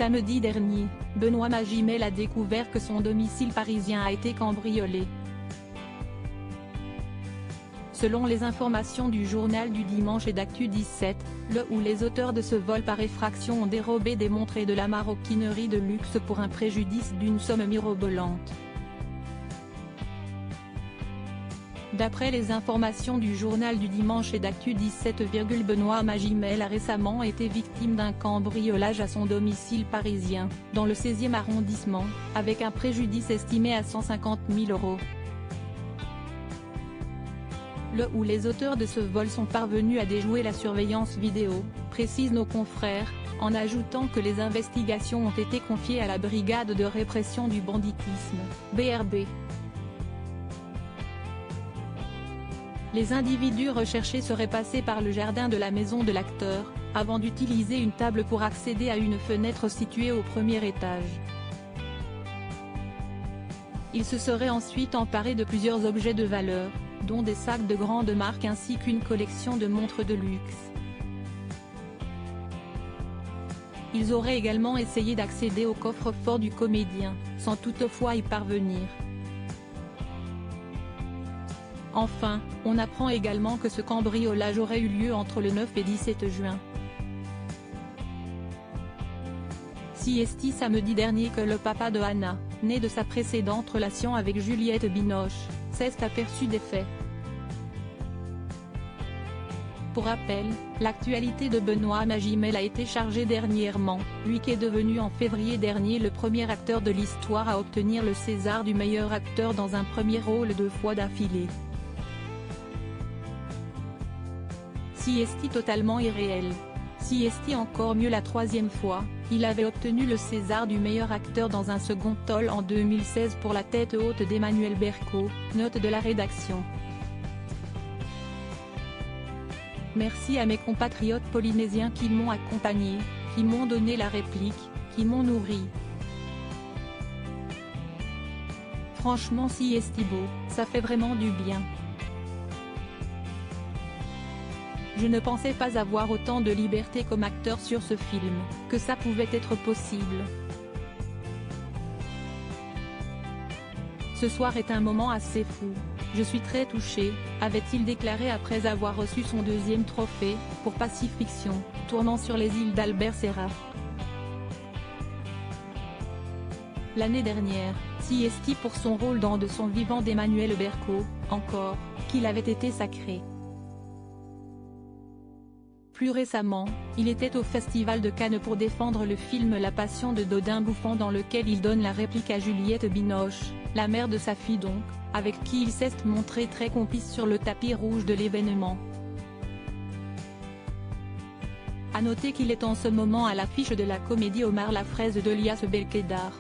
Samedi dernier, Benoît Magimel a découvert que son domicile parisien a été cambriolé. Selon les informations du journal du dimanche et d'Actu 17, le ou les auteurs de ce vol par effraction ont dérobé des montres et de la maroquinerie de luxe pour un préjudice d'une somme mirobolante. D'après les informations du journal du dimanche et d'Actu 17, Benoît Magimel a récemment été victime d'un cambriolage à son domicile parisien, dans le 16e arrondissement, avec un préjudice estimé à 150 000 €. Le ou les auteurs de ce vol sont parvenus à déjouer la surveillance vidéo, précisent nos confrères, en ajoutant que les investigations ont été confiées à la Brigade de répression du banditisme, BRB. Les individus recherchés seraient passés par le jardin de la maison de l'acteur, avant d'utiliser une table pour accéder à une fenêtre située au premier étage. Ils se seraient ensuite emparés de plusieurs objets de valeur, dont des sacs de grande marque ainsi qu'une collection de montres de luxe. Ils auraient également essayé d'accéder au coffre-fort du comédien, sans toutefois y parvenir. Enfin, on apprend également que ce cambriolage aurait eu lieu entre le 9 et 17 juin. Siesti samedi dernier que le papa de Anna, né de sa précédente relation avec Juliette Binoche, s'est aperçu des faits. Pour rappel, l'actualité de Benoît Magimel a été chargée dernièrement, lui qui est devenu en février dernier le premier acteur de l'histoire à obtenir le César du meilleur acteur dans un premier rôle 2 fois d'affilée. Siesti totalement irréel. Siesti encore mieux la 3e fois, il avait obtenu le César du meilleur acteur dans un second rôle en 2016 pour La tête haute d'Emmanuel Berco, note de la rédaction. Merci à mes compatriotes polynésiens qui m'ont accompagné, qui m'ont donné la réplique, qui m'ont nourri. Franchement Siesti beau, ça fait vraiment du bien. Je ne pensais pas avoir autant de liberté comme acteur sur ce film, que ça pouvait être possible. Ce soir est un moment assez fou. Je suis très touché, avait-il déclaré après avoir reçu son 2e trophée, pour Pacifiction, tournant sur les îles d'Albert Serra. L'année dernière, Siesti pour son rôle dans De son vivant d'Emmanuel Berco, encore, qu'il avait été sacré. Plus récemment, il était au Festival de Cannes pour défendre le film La Passion de Dodin Bouffant dans lequel il donne la réplique à Juliette Binoche, la mère de sa fille donc, avec qui il s'est montré très complice sur le tapis rouge de l'événement. À noter qu'il est en ce moment à l'affiche de la comédie Omar la fraise d'Elias Belkédar.